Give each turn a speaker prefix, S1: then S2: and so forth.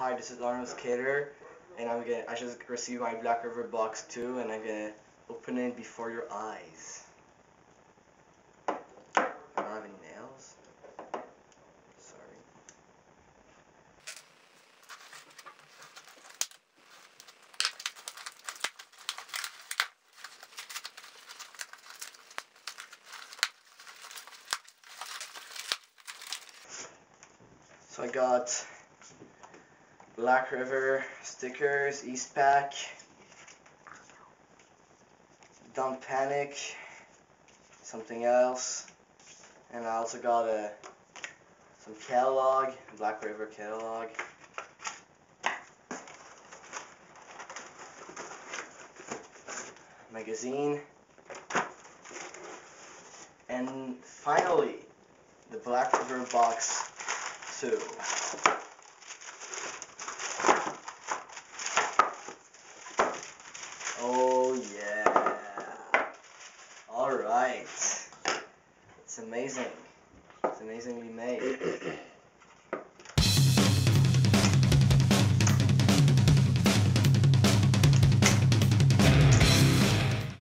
S1: Hi, this is Arnold Skater, and I just received my BRR Box II, and I'm gonna open it before your eyes. I don't have any nails. Sorry. So I got Black River stickers, East Pack, Don't Panic, something else, and I also got some catalog, Black River catalog. Magazine, and finally the Black River Box II. Oh yeah! Alright, it's amazing. It's amazingly made.